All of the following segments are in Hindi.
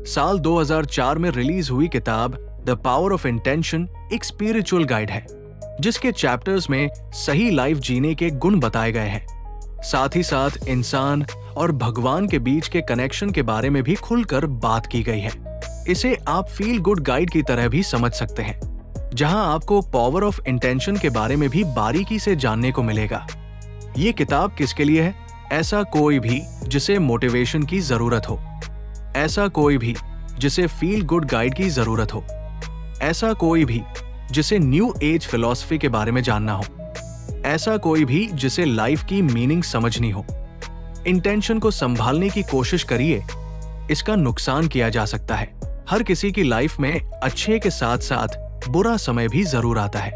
साल 2004 में रिलीज हुई किताब द पावर ऑफ इंटेंशन एक स्पिरिचुअल गाइड है, जिसके चैप्टर्स में सही लाइफ जीने के गुण बताए गए हैं। साथ ही साथ इंसान और भगवान के बीच के कनेक्शन के बारे में भी खुलकर बात की गई है। इसे आप फील गुड गाइड की तरह भी समझ सकते हैं, जहां आपको पावर ऑफ इंटेंशन के बारे में भी बारीकी से जानने को मिलेगा। ये किताब किसके लिए है? ऐसा कोई भी जिसे मोटिवेशन की जरूरत हो, ऐसा कोई भी जिसे फील गुड गाइड की जरूरत हो, ऐसा कोई भी जिसे न्यू एज फिलॉसफी के बारे में जानना हो, ऐसा कोई भी जिसे लाइफ की मीनिंग समझनी हो। इंटेंशन को संभालने की कोशिश करिए, इसका नुकसान किया जा सकता है। हर किसी की लाइफ में अच्छे के साथ साथ बुरा समय भी जरूर आता है।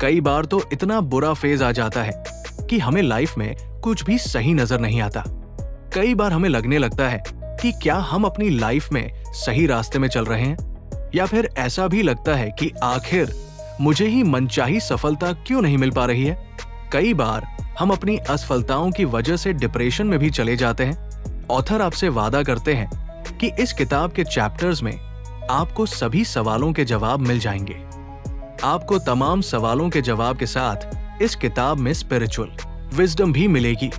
कई बार तो इतना बुरा फेज आ जाता है कि हमें लाइफ में कुछ भी सही नजर नहीं आता। कई बार हमें लगने लगता है कि क्या हम अपनी लाइफ में सही रास्ते में चल रहे हैं, या फिर ऐसा भी लगता है कि आखिर मुझे ही मनचाही सफलता क्यों नहीं मिल पा रही है। कई बार हम अपनी असफलताओं की वजह से डिप्रेशन में भी चले जाते हैं। ऑथर आपसे वादा करते हैं कि इस किताब के चैप्टर्स में आपको सभी सवालों के जवाब मिल जाएंगे। आपको तमाम सवालों के जवाब के साथ इस किताब में स्पिरिचुअल विजडम भी मिलेगी।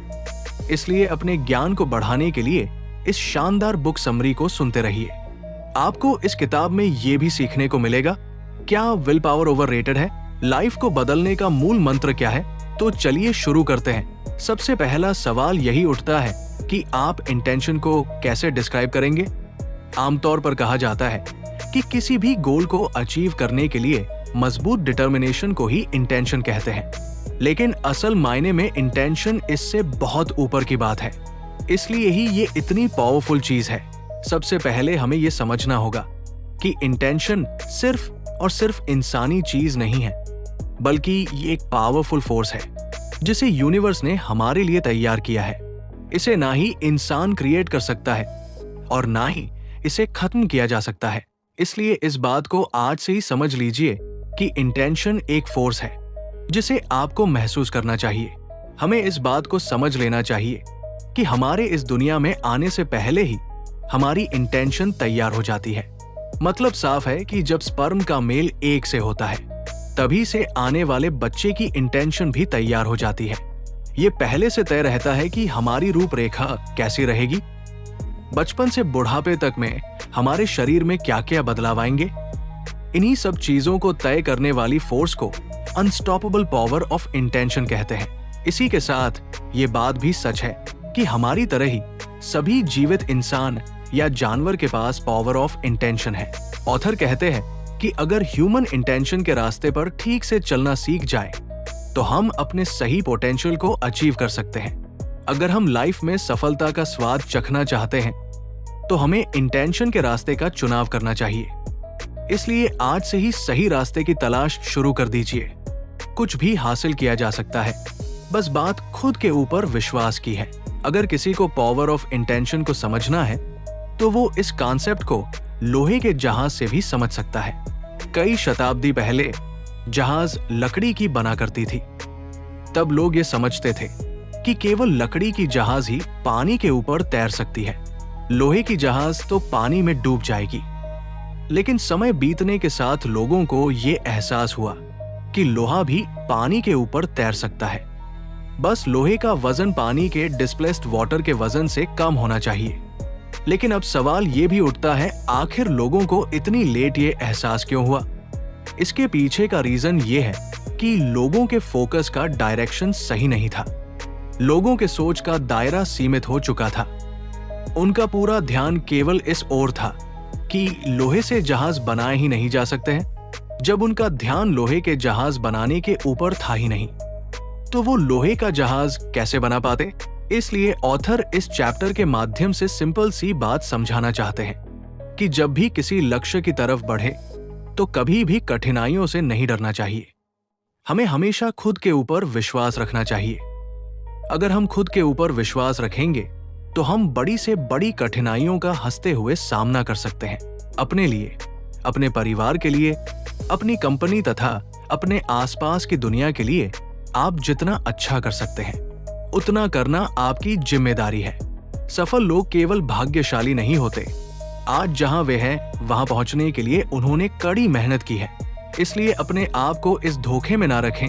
इसलिए अपने ज्ञान को बढ़ाने के लिए इस शानदार बुक समरी को सुनते रहिए। आपको इस किताब में ये भी सीखने को मिलेगा, क्या विल पावर ओवररेटेड है? लाइफ को बदलने का मूल मंत्र क्या है? तो चलिए शुरू करते हैं। सबसे पहला सवाल यही उठता है कि आप इंटेंशन को कैसे डिस्क्राइब करेंगे? आमतौर पर कहा जाता है कि किसी भी गोल को अचीव करने के लिए मजबूत डिटर्मिनेशन को ही इंटेंशन कहते हैं, लेकिन असल मायने में इंटेंशन इससे बहुत ऊपर की बात है। इसलिए ही ये इतनी पावरफुल चीज है। सबसे पहले हमें ये समझना होगा कि इंटेंशन सिर्फ और सिर्फ इंसानी चीज नहीं है, बल्कि ये एक पावरफुल फोर्स है जिसे यूनिवर्स ने हमारे लिए तैयार किया है। इसे ना ही इंसान क्रिएट कर सकता है और ना ही इसे खत्म किया जा सकता है। इसलिए इस बात को आज से ही समझ लीजिए कि इंटेंशन एक फोर्स है जिसे आपको महसूस करना चाहिए। हमें इस बात को समझ लेना चाहिए कि हमारे इस दुनिया में आने से पहले ही हमारी इंटेंशन तैयार हो जाती है। मतलब साफ है कि जब स्पर्म का मेल एक से होता है, तभी से आने वाले बच्चे की इंटेंशन भी तैयार हो जाती है। ये पहले से तय रहता है कि हमारी रूपरेखा कैसी रहेगी, बचपन से बुढ़ापे तक में हमारे शरीर में क्या क्या बदलाव आएंगे। इन्हीं सब चीजों को तय करने वाली फोर्स को अनस्टॉपेबल पावर ऑफ इंटेंशन कहते हैं। इसी के साथ ये बात भी सच है कि हमारी तरह ही सभी जीवित इंसान या जानवर के पास पावर ऑफ इंटेंशन है। ऑथर कहते हैं कि अगर ह्यूमन इंटेंशन के रास्ते पर ठीक से चलना सीख जाए तो हम अपने सही पोटेंशियल को अचीव कर सकते हैं। अगर हम लाइफ में सफलता का स्वाद चखना चाहते हैं तो हमें इंटेंशन के रास्ते का चुनाव करना चाहिए। इसलिए आज से ही सही रास्ते की तलाश शुरू कर दीजिए। कुछ भी हासिल किया जा सकता है, बस बात खुद के ऊपर विश्वास की है। अगर किसी को पावर ऑफ इंटेंशन को समझना है तो वो इस कॉन्सेप्ट को लोहे के जहाज से भी समझ सकता है। कई शताब्दी पहले जहाज लकड़ी की बना करती थी। तब लोग ये समझते थे कि केवल लकड़ी की जहाज ही पानी के ऊपर तैर सकती है, लोहे की जहाज तो पानी में डूब जाएगी। लेकिन समय बीतने के साथ लोगों को ये एहसास हुआ कि लोहा भी पानी के ऊपर तैर सकता है। बस लोहे का वजन पानी के डिस्प्लेस्ड वाटर के वजन से कम होना चाहिए। लेकिन अब सवाल ये भी उठता है, आखिर लोगों को इतनी लेट ये एहसास क्यों हुआ? इसके पीछे का रीजन ये है कि लोगों के फोकस का डायरेक्शन सही नहीं था। लोगों के सोच का दायरा सीमित हो चुका था। उनका पूरा ध्यान केवल इस ओर था कि लोहे से जहाज बनाए ही नहीं जा सकते हैं। जब उनका ध्यान लोहे के जहाज बनाने के ऊपर था ही नहीं, तो वो लोहे का जहाज कैसे बना पाते? इसलिए ऑथर इस चैप्टर के माध्यम से सिंपल सी बात समझाना चाहते हैं कि जब भी किसी लक्ष्य की तरफ बढ़े तो कभी भी कठिनाइयों से नहीं डरना चाहिए। हमें हमेशा खुद के ऊपर विश्वास रखना चाहिए। अगर हम खुद के ऊपर विश्वास रखेंगे तो हम बड़ी से बड़ी कठिनाइयों का हंसते हुए सामना कर सकते हैं। अपने लिए, अपने परिवार के लिए, अपनी कंपनी तथा अपने आसपास की दुनिया के लिए आप जितना अच्छा कर सकते हैं उतना करना आपकी जिम्मेदारी है। सफल लोग केवल भाग्यशाली नहीं होते, आज जहां वे हैं वहां पहुंचने के लिए उन्होंने कड़ी मेहनत की है। इसलिए अपने आप को इस धोखे में ना रखें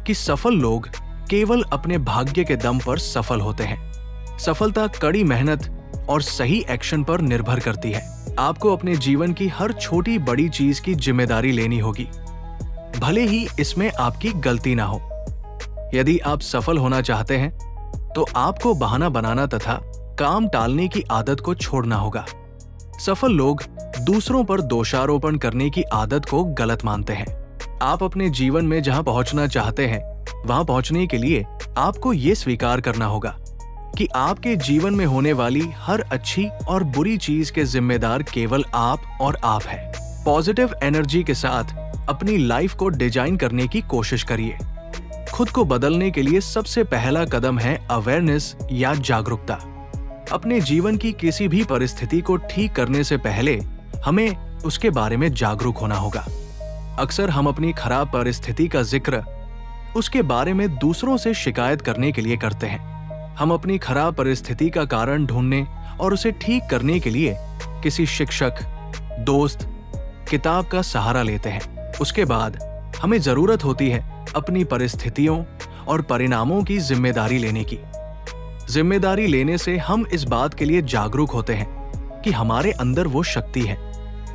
कि सफल लोग केवल अपने भाग्य के दम पर सफल होते हैं। सफलता कड़ी मेहनत और सही एक्शन पर निर्भर करती है। आपको अपने जीवन की हर छोटी बड़ी चीज की जिम्मेदारी लेनी होगी, भले ही इसमें आपकी गलती ना हो। यदि आप सफल होना चाहते हैं तो आपको बहाना बनाना तथा काम टालने की आदत को छोड़ना होगा। सफल लोग दूसरों पर दोषारोपण करने की आदत को गलत मानते हैं। आप अपने जीवन में जहां पहुंचना चाहते हैं वहां पहुंचने के लिए आपको ये स्वीकार करना होगा कि आपके जीवन में होने वाली हर अच्छी और बुरी चीज के जिम्मेदार केवल आप और आप हैं। पॉजिटिव एनर्जी के साथ अपनी लाइफ को डिजाइन करने की कोशिश करिए। खुद को बदलने के लिए सबसे पहला कदम है अवेयरनेस या जागरूकता। अपने जीवन की किसी भी परिस्थिति को ठीक करने से पहले हमें उसके बारे में जागरूक होना होगा। अक्सर हम अपनी खराब परिस्थिति का जिक्र उसके बारे में दूसरों से शिकायत करने के लिए करते हैं। हम अपनी खराब परिस्थिति का कारण ढूंढने और उसे ठीक करने के लिए किसी शिक्षक, दोस्त, किताब का सहारा लेते हैं। उसके बाद हमें जरूरत होती है अपनी परिस्थितियों और परिणामों की जिम्मेदारी लेने की। जिम्मेदारी लेने से हम इस बात के लिए जागरूक होते हैं कि हमारे अंदर वो शक्ति है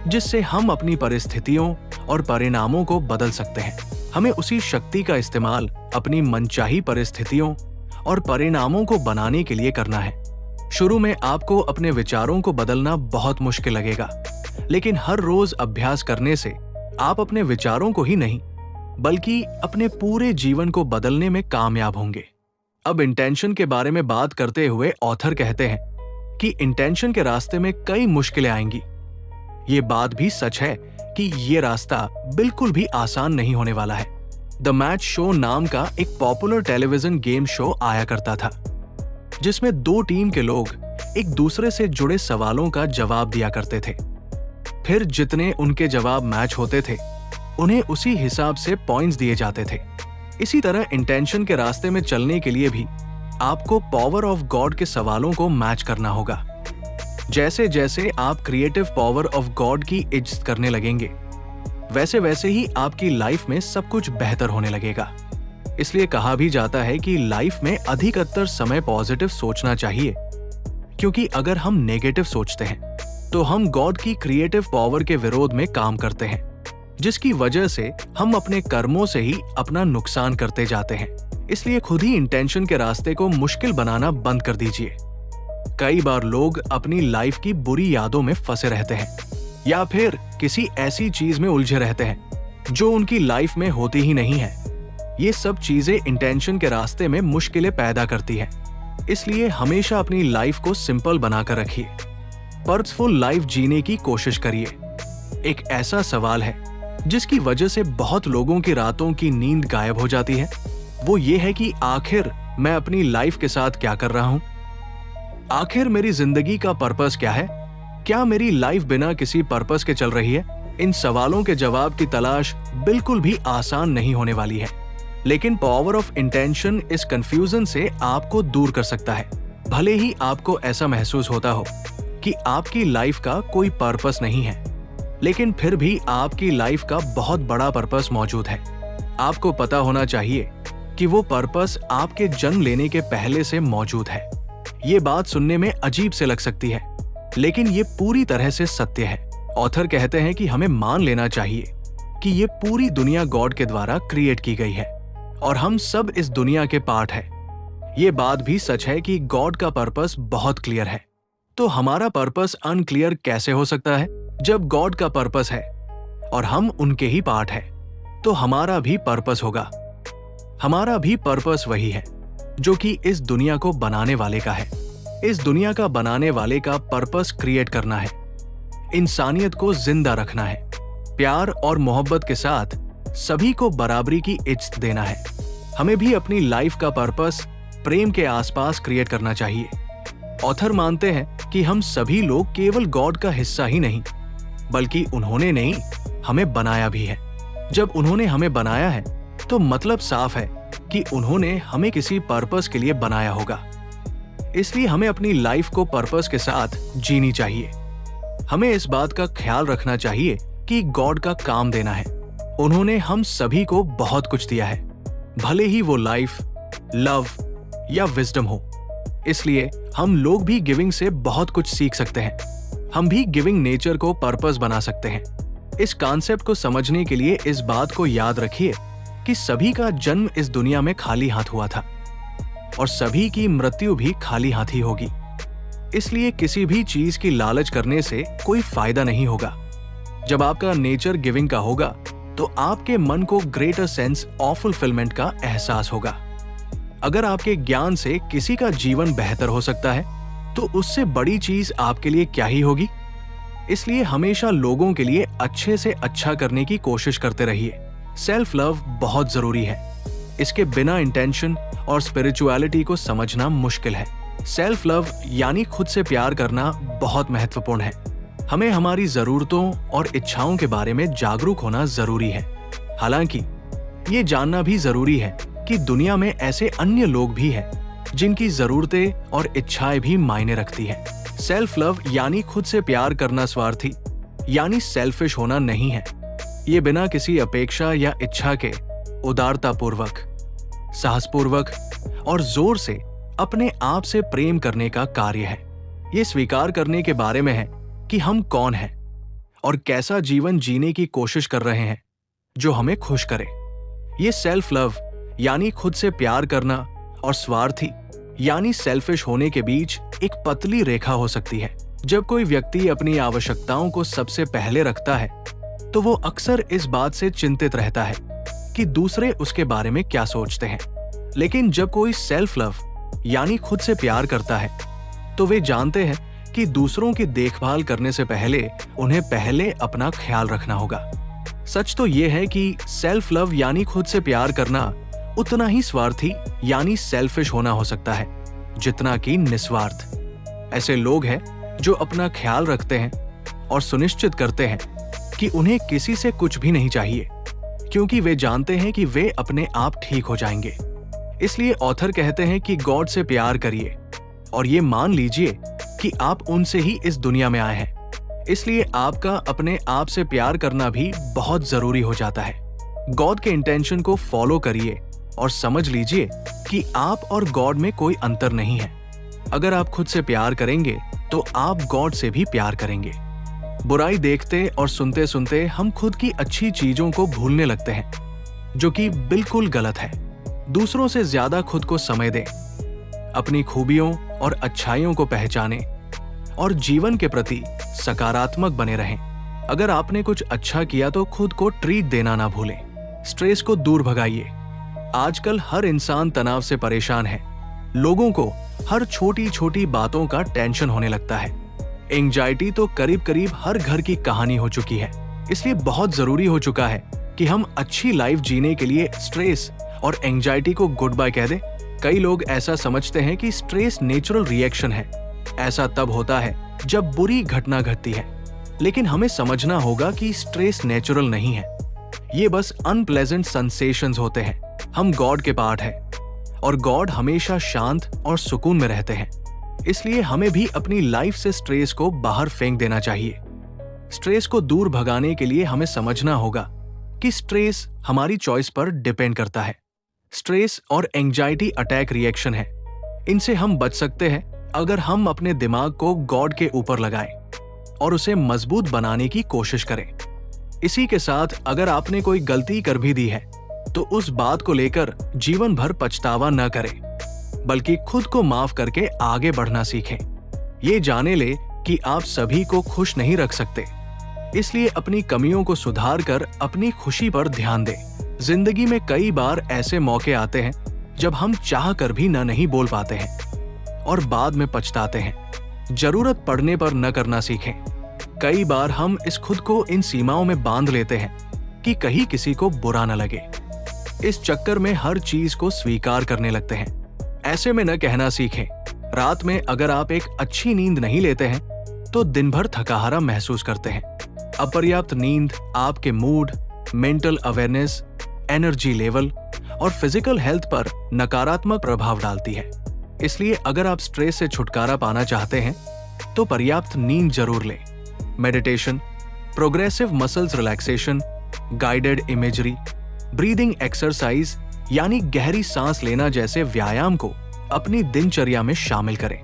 जिससे हम अपनी परिस्थितियों और परिणामों को बदल सकते हैं। हमें उसी शक्ति का इस्तेमाल अपनी मनचाही परिस्थितियों और परिणामों को बनाने के लिए करना है। शुरू में आपको अपने विचारों को बदलना बहुत मुश्किल लगेगा, लेकिन हर रोज अभ्यास करने से आप अपने विचारों को ही नहीं बल्कि अपने पूरे जीवन को बदलने में कामयाब होंगे। अब इंटेंशन के बारे में बात करते हुए ऑथर कहते हैं कि इंटेंशन के रास्ते में कई मुश्किलें आएंगी। ये बात भी सच है कि ये रास्ता बिल्कुल भी आसान नहीं होने वाला है। द मैच शो नाम का एक पॉपुलर टेलीविजन गेम शो आया करता था, जिसमें दो टीम के लोग एक दूसरे से जुड़े सवालों का जवाब दिया करते थे। फिर जितने उनके जवाब मैच होते थे उन्हें उसी हिसाब से पॉइंट्स दिए जाते थे। इसी तरह इंटेंशन के रास्ते में चलने के लिए भी आपको पावर ऑफ गॉड के सवालों को मैच करना होगा। जैसे जैसे आप क्रिएटिव पावर ऑफ गॉड की इज्जत करने लगेंगे, वैसे वैसे ही आपकी लाइफ में सब कुछ बेहतर होने लगेगा। इसलिए कहा भी जाता है कि लाइफ में अधिकतर समय पॉजिटिव सोचना चाहिए, क्योंकि अगर हम नेगेटिव सोचते हैं तो हम गॉड की क्रिएटिव पावर के विरोध में काम करते हैं, जिसकी वजह से हम अपने कर्मों से ही अपना नुकसान करते जाते हैं। इसलिए खुद ही इंटेंशन के रास्ते को मुश्किल बनाना बंद कर दीजिए। कई बार लोग अपनी लाइफ की बुरी यादों में फंसे रहते हैं या फिर किसी ऐसी चीज में उलझे रहते हैं जो उनकी लाइफ में होती ही नहीं है। ये सब चीजें इंटेंशन के रास्ते में मुश्किलें पैदा करती हैं। इसलिए हमेशा अपनी लाइफ को सिंपल बनाकर रखिए। पर्पसफुल लाइफ जीने की कोशिश करिए। एक ऐसा सवाल है जिसकी वजह से बहुत लोगों की रातों की नींद गायब हो जाती है। वो ये है कि आखिर मैं अपनी लाइफ के साथ क्या कर रहा हूं? आखिर मेरी जिंदगी का पर्पस क्या है? क्या मेरी लाइफ बिना किसी पर्पस के चल रही है? इन सवालों के जवाब की तलाश बिल्कुल भी आसान नहीं होने वाली है, लेकिन पावर ऑफ इंटेंशन इस कंफ्यूजन से आपको दूर कर सकता है। भले ही आपको ऐसा महसूस होता हो कि आपकी लाइफ का कोई पर्पस नहीं है, लेकिन फिर भी आपकी लाइफ का बहुत बड़ा पर्पस मौजूद है। आपको पता होना चाहिए कि वो पर्पस आपके जन्म लेने के पहले से मौजूद है। ये बात सुनने में अजीब से लग सकती है, लेकिन ये पूरी तरह से सत्य है। ऑथर कहते हैं कि हमें मान लेना चाहिए कि ये पूरी दुनिया गॉड के द्वारा क्रिएट की गई है और हम सब इस दुनिया के पार्ट हैं। ये बात भी सच है कि गॉड का पर्पस बहुत क्लियर है। तो हमारा पर्पस अनक्लियर कैसे हो सकता है? जब गॉड का पर्पस है और हम उनके ही पार्ट है, तो हमारा भी पर्पस होगा। हमारा भी पर्पस वही है जो कि इस दुनिया को बनाने वाले का है। इस दुनिया का बनाने वाले का पर्पस क्रिएट करना है, इंसानियत को जिंदा रखना है, प्यार और मोहब्बत के साथ सभी को बराबरी की इज्जत देना है। हमें भी अपनी लाइफ का पर्पस प्रेम के आसपास क्रिएट करना चाहिए। ऑथर मानते हैं कि हम सभी लोग केवल गॉड का हिस्सा ही नहीं, बल्कि उन्होंने नहीं हमें बनाया भी है। जब उन्होंने हमें बनाया है तो मतलब साफ है कि उन्होंने हमें किसी पर्पस के लिए बनाया होगा। इसलिए हमें अपनी लाइफ को पर्पस के साथ जीनी चाहिए। हमें इस बात का ख्याल रखना चाहिए कि गॉड का काम देना है। उन्होंने हम सभी को बहुत कुछ दिया है, भले ही वो लाइफ, लव या विजडम हो। इसलिए हम लोग भी गिविंग से बहुत कुछ सीख सकते हैं। हम भी गिविंग नेचर को पर्पस बना सकते हैं। इस कॉन्सेप्ट को समझने के लिए इस बात को याद रखिए कि सभी का जन्म इस दुनिया में खाली हाथ हुआ था और सभी की मृत्यु भी खाली हाथ ही होगी। इसलिए किसी भी चीज की लालच करने से कोई फायदा नहीं होगा। जब आपका नेचर गिविंग का होगा तो आपके मन को ग्रेटर सेंस ऑफ फुलफिलमेंट का एहसास होगा। अगर आपके ज्ञान से किसी का जीवन बेहतर हो सकता है तो उससे बड़ी चीज आपके लिए क्या ही होगी। इसलिए हमेशा लोगों के लिए अच्छे से अच्छा करने की कोशिश करते रहिए। सेल्फ लव बहुत जरूरी है। इसके बिना इंटेंशन और स्पिरिचुअलिटी को समझना मुश्किल है। सेल्फ लव यानी खुद से प्यार करना बहुत महत्वपूर्ण है। हमें हमारी जरूरतों और इच्छाओं के बारे में जागरूक होना जरूरी है। हालांकि ये जानना भी जरूरी है कि दुनिया में ऐसे अन्य लोग भी हैं जिनकी जरूरतें और इच्छाएं भी मायने रखती हैं। सेल्फ लव यानी खुद से प्यार करना स्वार्थी यानी सेल्फिश होना नहीं है। ये बिना किसी अपेक्षा या इच्छा के उदारतापूर्वक, साहसपूर्वक और जोर से अपने आप से प्रेम करने का कार्य है। ये स्वीकार करने के बारे में है कि हम कौन हैं और कैसा जीवन जीने की कोशिश कर रहे हैं जो हमें खुश करे। ये सेल्फ लव यानी खुद से प्यार करना और स्वार्थी यानी सेल्फिश होने के बीच एक पतली रेखा हो सकती है। जब कोई व्यक्ति अपनी आवश्यकताओं को सबसे पहले रखता है तो वो अक्सर इस बात से चिंतित रहता है कि दूसरे उसके बारे में क्या सोचते हैं। लेकिन जब कोई सेल्फ लव यानी खुद से प्यार करता है तो वे जानते हैं कि दूसरों की देखभाल करने से पहले उन्हें पहले अपना ख्याल रखना होगा। सच तो यह है कि सेल्फ लव यानी खुद से प्यार करना उतना ही स्वार्थी यानी सेल्फिश होना हो सकता है जितना कि निस्वार्थ। ऐसे लोग हैं जो अपना ख्याल रखते हैं और सुनिश्चित करते हैं कि उन्हें किसी से कुछ भी नहीं चाहिए, क्योंकि वे जानते हैं कि वे अपने आप ठीक हो जाएंगे। इसलिए ऑथर कहते हैं कि गॉड से प्यार करिए और ये मान लीजिए कि आप उनसे ही इस दुनिया में आए हैं। इसलिए आपका अपने आप से प्यार करना भी बहुत जरूरी हो जाता है। गॉड के इंटेंशन को फॉलो करिए और समझ लीजिए कि आप और गॉड में कोई अंतर नहीं है। अगर आप खुद से प्यार करेंगे तो आप गॉड से भी प्यार करेंगे। बुराई देखते और सुनते सुनते हम खुद की अच्छी चीजों को भूलने लगते हैं, जो कि बिल्कुल गलत है। दूसरों से ज्यादा खुद को समय दें, अपनी खूबियों और अच्छाइयों को पहचानें और जीवन के प्रति सकारात्मक बने रहें। अगर आपने कुछ अच्छा किया तो खुद को ट्रीट देना ना भूलें। स्ट्रेस को दूर भगाइए। आजकल हर इंसान तनाव से परेशान है। लोगों को हर छोटी छोटी बातों का टेंशन होने लगता है। एंजाइटी तो करीब करीब हर घर की कहानी हो चुकी है। इसलिए बहुत जरूरी हो चुका है कि हम अच्छी लाइफ जीने के लिए स्ट्रेस और एंजाइटी को गुड बाय कह दें। कई लोग ऐसा समझते हैं कि स्ट्रेस नेचुरल रिएक्शन है। ऐसा तब होता है जब बुरी घटना घटती है, लेकिन हमें समझना होगा कि स्ट्रेस नेचुरल नहीं है। ये बस अनप्लेजेंट सेंसेशंस होते हैं। हम गॉड के पार्ट हैं और गॉड हमेशा शांत और सुकून में रहते हैं। इसलिए हमें भी अपनी लाइफ से स्ट्रेस को बाहर फेंक देना चाहिए। स्ट्रेस को दूर भगाने के लिए हमें समझना होगा कि स्ट्रेस हमारी चॉइस पर डिपेंड करता है। स्ट्रेस और एंजाइटी अटैक रिएक्शन है। इनसे हम बच सकते हैं अगर हम अपने दिमाग को गॉड के ऊपर लगाएं और उसे मजबूत बनाने की कोशिश करें। इसी के साथ अगर आपने कोई गलती कर भी दी है तो उस बात को लेकर जीवन भर पछतावा न करें, बल्कि खुद को माफ करके आगे बढ़ना सीखें। ये जाने ले कि आप सभी को खुश नहीं रख सकते, इसलिए अपनी कमियों को सुधार कर अपनी खुशी पर ध्यान दें। जिंदगी में कई बार ऐसे मौके आते हैं जब हम चाह कर भी न नहीं बोल पाते हैं और बाद में पछताते हैं। जरूरत पड़ने पर न करना सीखें। कई बार हम इस खुद को इन सीमाओं में बांध लेते हैं कि कहीं किसी को बुरा न लगे। इस चक्कर में हर चीज को स्वीकार करने लगते हैं। ऐसे में न कहना सीखें। रात में अगर आप एक अच्छी नींद नहीं लेते हैं तो दिन भर थकाहारा महसूस करते हैं। अपर्याप्त नींद आपके mood, mental awareness, energy level और फिजिकल हेल्थ पर नकारात्मक प्रभाव डालती है। इसलिए अगर आप स्ट्रेस से छुटकारा पाना चाहते हैं तो पर्याप्त नींद जरूर लें। Meditation, progressive muscles relaxation, guided imagery, breathing exercise यानी गहरी सांस लेना जैसे व्यायाम को अपनी दिनचर्या में शामिल करें।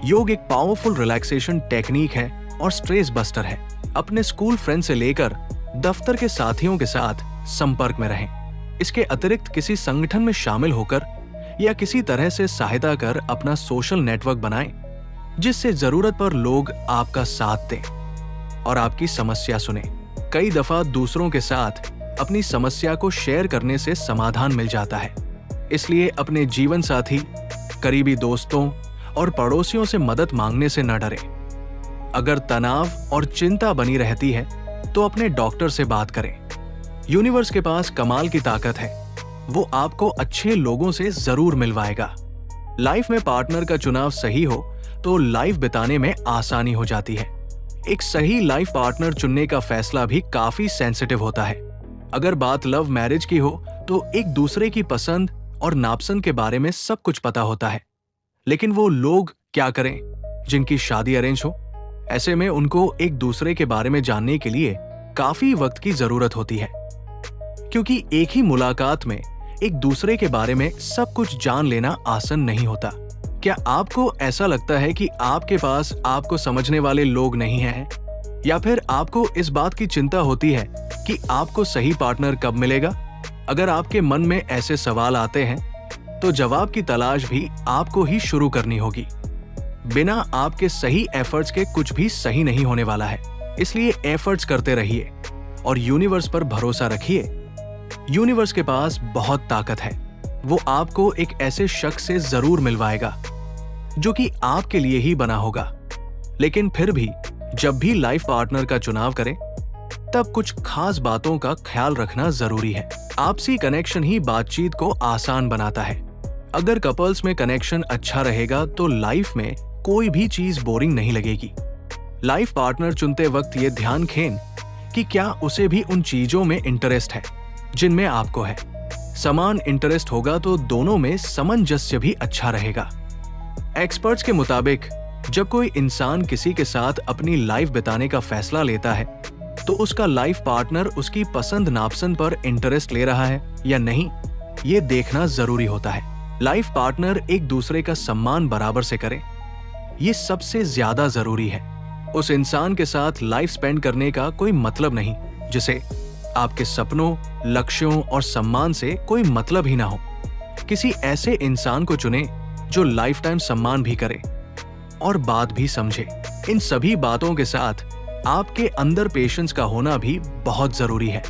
योग एक पावरफुल रिलैक्सेशन टेक्निक है और स्ट्रेस बस्टर है। अपने स्कूल फ्रेंड से लेकर दफ्तर के साथियों के साथ संपर्क में रहें। इसके अतिरिक्त किसी संगठन में शामिल होकर या किसी तरह से सहायता कर अपना सोशल नेटवर्क बनाएं, जिससे जरूरत पर लोग आपका साथ दें और आपकी समस्या सुने। कई दफा दूसरों के साथ अपनी समस्या को शेयर करने से समाधान मिल जाता है, इसलिए अपने जीवन साथी, करीबी दोस्तों और पड़ोसियों से मदद मांगने से न डरें। अगर तनाव और चिंता बनी रहती है तो अपने डॉक्टर से बात करें। यूनिवर्स के पास कमाल की ताकत है, वो आपको अच्छे लोगों से जरूर मिलवाएगा। लाइफ में पार्टनर का चुनाव सही हो तो लाइफ बिताने में आसानी हो जाती है। एक सही लाइफ पार्टनर चुनने का फैसला भी काफी सेंसिटिव होता है। अगर बात लव मैरिज की हो तो एक दूसरे की पसंद और नापसंद के बारे में सब कुछ पता होता है, लेकिन वो लोग क्या करें जिनकी शादी अरेंज हो? ऐसे में उनको एक दूसरे के बारे में जानने के लिए काफी वक्त की जरूरत होती है, क्योंकि एक ही मुलाकात में एक दूसरे के बारे में सब कुछ जान लेना आसान नहीं होता। क्या आपको ऐसा लगता है कि आपके पास आपको समझने वाले लोग नहीं हैं? या फिर आपको इस बात की चिंता होती है कि आपको सही पार्टनर कब मिलेगा? अगर आपके मन में ऐसे सवाल आते हैं तो जवाब की तलाश भी आपको ही शुरू करनी होगी। बिना आपके सही एफर्ट्स के कुछ भी सही नहीं होने वाला है, इसलिए एफर्ट्स करते रहिए और यूनिवर्स पर भरोसा रखिए। यूनिवर्स के पास बहुत ताकत है, वो आपको एक ऐसे शख्स से जरूर मिलवाएगा जो कि आपके लिए ही बना होगा। लेकिन फिर भी जब भी लाइफ पार्टनर का चुनाव करें तब कुछ खास बातों का ख्याल रखना जरूरी है। आपसी कनेक्शन ही बातचीत को आसान बनाता है। अगर कपल्स में कनेक्शन अच्छा रहेगा तो लाइफ में कोई भी चीज बोरिंग नहीं लगेगी। लाइफ पार्टनर चुनते वक्त ये ध्यान खें कि क्या उसे भी उन चीजों में इंटरेस्ट है जिनमें आपको है। समान इंटरेस्ट होगा तो दोनों में सामंजस्य भी अच्छा रहेगा। एक्सपर्ट्स के मुताबिक जब कोई इंसान किसी के साथ अपनी लाइफ बिताने का फैसला लेता है तो उसका लाइफ पार्टनर उसकी पसंद नापसंद पर इंटरेस्ट ले रहा है या नहीं, ये देखना जरूरी होता है। लाइफ पार्टनर एक दूसरे का सम्मान बराबर से करे, ये सबसे ज्यादा जरूरी है। उस इंसान के साथ लाइफ स्पेंड करने का कोई मतलब नहीं जिसे आपके सपनों, लक्ष्यों और सम्मान से कोई मतलब ही ना हो। किसी ऐसे इंसान को चुने जो लाइफ टाइम सम्मान भी करे और बात भी समझे। इन सभी बातों के साथ आपके अंदर पेशेंस का होना भी बहुत जरूरी है।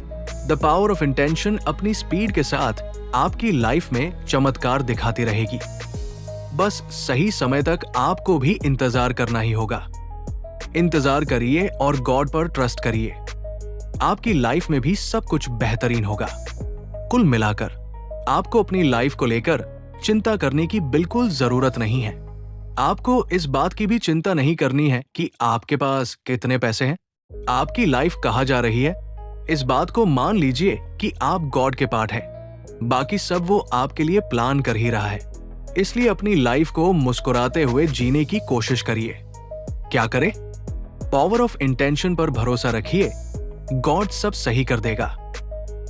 द पावर ऑफ इंटेंशन अपनी स्पीड के साथ आपकी लाइफ में चमत्कार दिखाती रहेगी। बस सही समय तक आपको भी इंतजार करना ही होगा। इंतजार करिए और गॉड पर ट्रस्ट करिए। आपकी लाइफ में भी सब कुछ बेहतरीन होगा। कुल मिलाकर आपको अपनी लाइफ को लेकर चिंता करने की बिल्कुल जरूरत नहीं है। आपको इस बात की भी चिंता नहीं करनी है कि आपके पास कितने पैसे हैं, आपकी लाइफ कहाँ जा रही है। इस बात को मान लीजिए कि आप गॉड के पार्ट हैं। बाकी सब वो आपके लिए प्लान कर ही रहा है। इसलिए अपनी लाइफ को मुस्कुराते हुए जीने की कोशिश करिए। क्या करें? पावर ऑफ इंटेंशन पर भरोसा रखिए, गॉड सब सही कर देगा।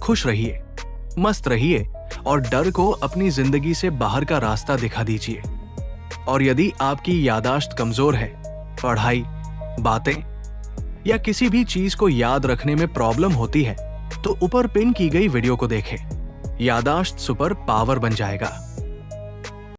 खुश रहिए, मस्त रहिए और डर को अपनी जिंदगी से बाहर का रास्ता दिखा दीजिए। और यदि आपकी याददाश्त कमजोर है, पढ़ाई, बातें या किसी भी चीज को याद रखने में प्रॉब्लम होती है तो ऊपर पिन की गई वीडियो को देखें। याददाश्त सुपर पावर बन जाएगा।